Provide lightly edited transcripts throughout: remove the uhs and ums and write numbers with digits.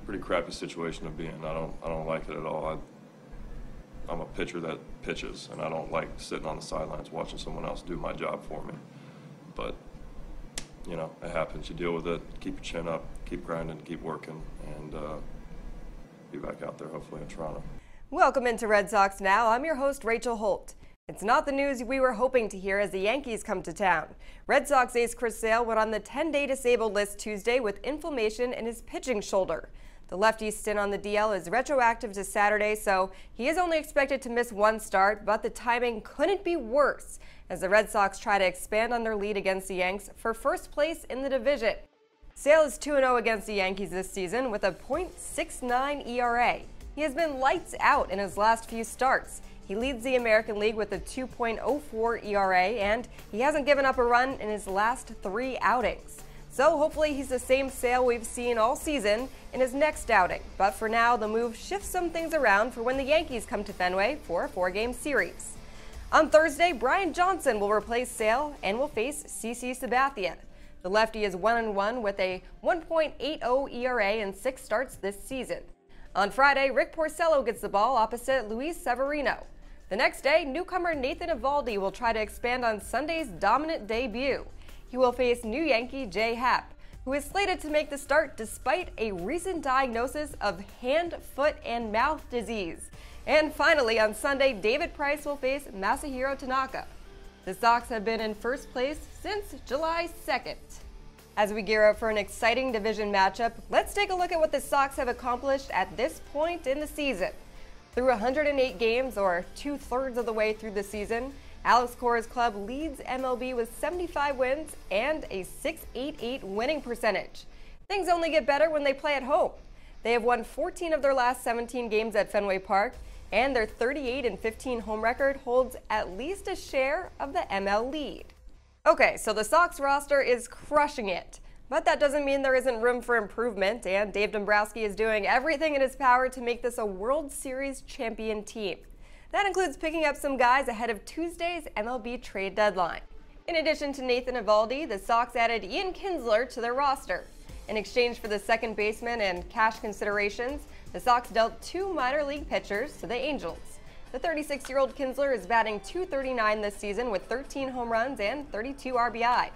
pretty crappy situation to be in. I don't like it at all. I'm a pitcher that pitches, and I don't like sitting on the sidelines watching someone else do my job for me. But, you know, it happens. You deal with it, keep your chin up, keep grinding, keep working, and be back out there hopefully in Toronto. Welcome into Red Sox Now. I'm your host, Rachel Holt. It's not the news we were hoping to hear as the Yankees come to town. Red Sox ace Chris Sale went on the 10-day disabled list Tuesday with inflammation in his pitching shoulder. The lefty's stint on the DL is retroactive to Saturday, so he is only expected to miss one start, but the timing couldn't be worse as the Red Sox try to expand on their lead against the Yanks for first place in the division. Sale is 2-0 against the Yankees this season with a .69 ERA. He has been lights out in his last few starts. He leads the American League with a 2.04 ERA, and he hasn't given up a run in his last 3 outings. So hopefully he's the same Sale we've seen all season in his next outing. But for now, the move shifts some things around for when the Yankees come to Fenway for a 4-game series. On Thursday, Brian Johnson will replace Sale and will face CC Sabathia. The lefty is 1-1 with a 1.80 ERA in 6 starts this season. On Friday, Rick Porcello gets the ball opposite Luis Severino. The next day, newcomer Nathan Eovaldi will try to expand on Sunday's dominant debut. He will face new Yankee Jay Happ, who is slated to make the start despite a recent diagnosis of hand, foot, and mouth disease. And finally, on Sunday, David Price will face Masahiro Tanaka. The Sox have been in first place since July 2nd. As we gear up for an exciting division matchup, let's take a look at what the Sox have accomplished at this point in the season. Through 108 games, or 2/3 of the way through the season, Alex Cora's club leads MLB with 75 wins and a .688 winning percentage. Things only get better when they play at home. They have won 14 of their last 17 games at Fenway Park, and their 38-15 home record holds at least a share of the ML lead. Okay, so the Sox roster is crushing it. But that doesn't mean there isn't room for improvement, and Dave Dombrowski is doing everything in his power to make this a World Series champion team. That includes picking up some guys ahead of Tuesday's MLB trade deadline. In addition to Nathan Eovaldi, the Sox added Ian Kinsler to their roster. In exchange for the second baseman and cash considerations, the Sox dealt 2 minor league pitchers to the Angels. The 36-year-old Kinsler is batting .239 this season with 13 home runs and 32 RBI.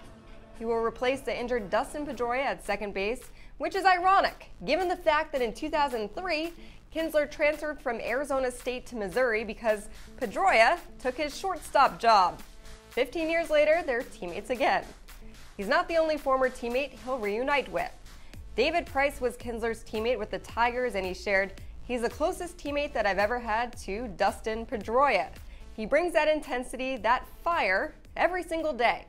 He will replace the injured Dustin Pedroia at second base, which is ironic, given the fact that in 2003, Kinsler transferred from Arizona State to Missouri because Pedroia took his shortstop job. 15 years later, they're teammates again. He's not the only former teammate he'll reunite with. David Price was Kinsler's teammate with the Tigers, and he shared, "He's the closest teammate that I've ever had to Dustin Pedroia. He brings that intensity, that fire, every single day."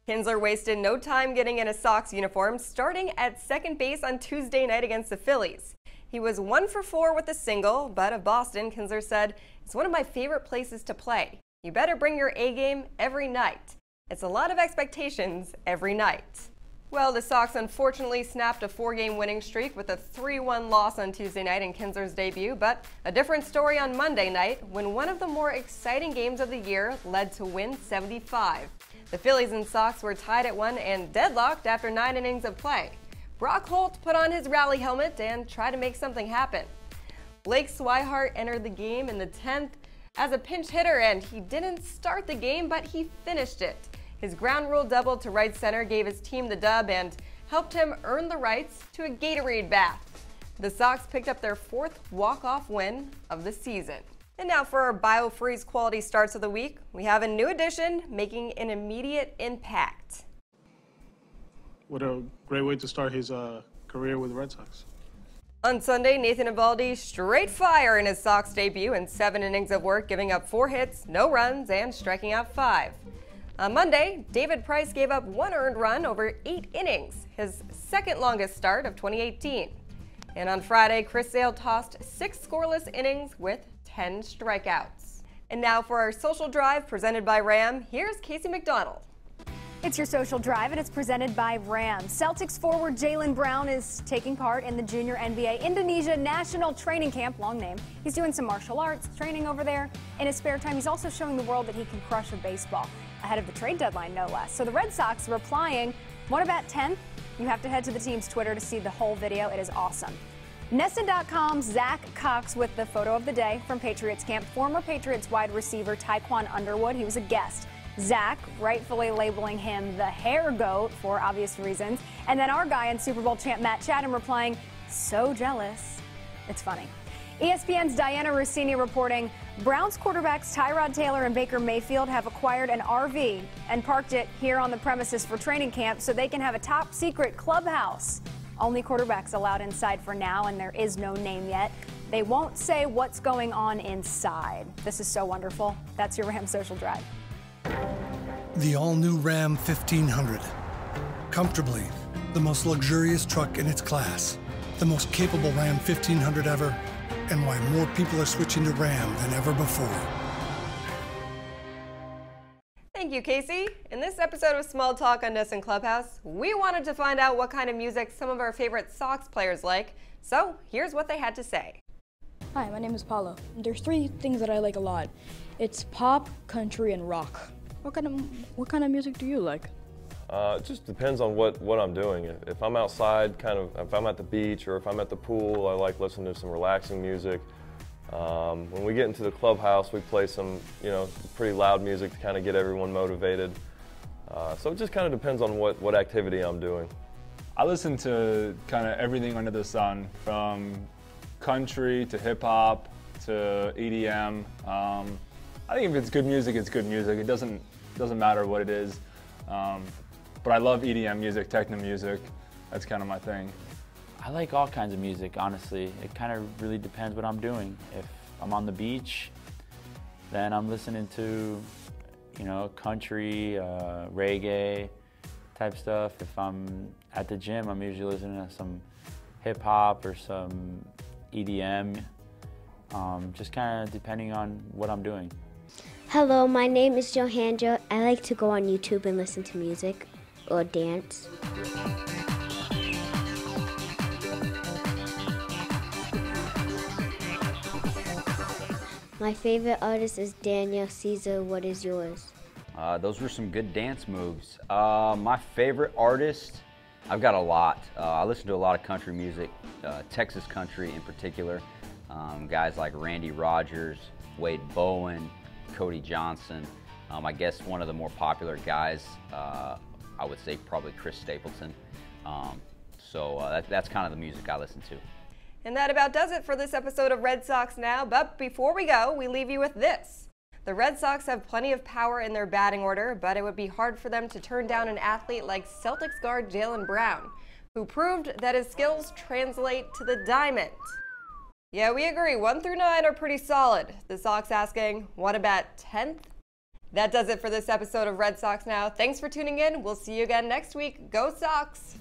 Kinsler wasted no time getting in a Sox uniform, starting at second base on Tuesday night against the Phillies. He was 1 for 4 with a single, but of Boston, Kinsler said, "It's one of my favorite places to play. You better bring your A game every night. It's a lot of expectations every night." Well, the Sox unfortunately snapped a 4-game winning streak with a 3-1 loss on Tuesday night in Kinsler's debut, but a different story on Monday night when one of the more exciting games of the year led to win 75. The Phillies and Sox were tied at 1 and deadlocked after 9 innings of play. Brock Holt put on his rally helmet and tried to make something happen. Blake Swihart entered the game in the 10th as a pinch hitter, and he didn't start the game, but he finished it. His ground rule double to right center gave his team the dub and helped him earn the rights to a Gatorade bath. The Sox picked up their 4th walk-off win of the season. And now for our BioFreeze quality starts of the week, we have a new addition making an immediate impact. What a great way to start his career with the Red Sox. On Sunday, Nathan Eovaldi straight fire in his Sox debut in 7 innings of work, giving up 4 hits, no runs, and striking out 5. On Monday, David Price gave up 1 earned run over 8 innings, his second longest start of 2018. And on Friday, Chris Sale tossed 6 scoreless innings with 10 strikeouts. And now for our social drive presented by Ram, here's Casey McDonald. It's your social drive, and it's presented by Ram. Celtics forward Jaylen Brown is taking part in the Junior NBA Indonesia National Training Camp, long name. He's doing some martial arts training over there. In his spare time, he's also showing the world that he can crush a baseball, ahead of the trade deadline, no less. So the Red Sox are replying, "What about 10th?" You have to head to the team's Twitter to see the whole video. It is awesome. NESN.com's Zach Cox with the photo of the day from Patriots camp. Former Patriots wide receiver Tyquan Underwood, he was a guest. Zach rightfully labeling him the hair goat for obvious reasons. And then our guy and Super Bowl champ Matt Chatham replying, so jealous. It's funny. ESPN's Diana Rossini reporting, Browns quarterbacks Tyrod Taylor and Baker Mayfield have acquired an RV and parked it here on the premises for training camp so they can have a top secret clubhouse. Only quarterbacks allowed inside for now, and there is no name yet. They won't say what's going on inside. This is so wonderful. That's your Ram Social Drive. The all-new Ram 1500. Comfortably, the most luxurious truck in its class. The most capable Ram 1500 ever, and why more people are switching to Ram than ever before. Thank you, Casey. In this episode of Small Talk on NESN Clubhouse, we wanted to find out what kind of music some of our favorite Sox players like. So here's what they had to say. Hi, my name is Paulo. There's 3 things that I like a lot. It's pop, country, and rock. What kind of music do you like? It just depends on what I'm doing. If I'm outside, if I'm at the beach or if I'm at the pool, I like listening to some relaxing music. When we get into the clubhouse, we play some, pretty loud music to kind of get everyone motivated. So it just kind of depends on what activity I'm doing. I listen to kind of everything under the sun, from country to hip hop to EDM. I think if it's good music, it's good music. It doesn't matter what it is. But I love EDM music, techno music. That's kind of my thing. I like all kinds of music, honestly. It kind of really depends what I'm doing. If I'm on the beach, then I'm listening to, country, reggae type stuff. If I'm at the gym, I'm usually listening to some hip hop or some EDM, just kind of depending on what I'm doing. Hello, my name is Johanjo. I like to go on YouTube and listen to music or dance. My favorite artist is Daniel Caesar. What is yours? Those were some good dance moves. My favorite artist, I've got a lot. I listen to a lot of country music, Texas country in particular. Guys like Randy Rogers, Wade Bowen, Cody Johnson. I guess one of the more popular guys, I would say probably Chris Stapleton. That's kind of the music I listen to. And that about does it for this episode of Red Sox Now. But before we go, we leave you with this. The Red Sox have plenty of power in their batting order, but it would be hard for them to turn down an athlete like Celtics guard Jaylen Brown, who proved that his skills translate to the diamond. Yeah, we agree. 1 through 9 are pretty solid. The Sox asking, what about 10th? That does it for this episode of Red Sox Now. Thanks for tuning in. We'll see you again next week. Go Sox!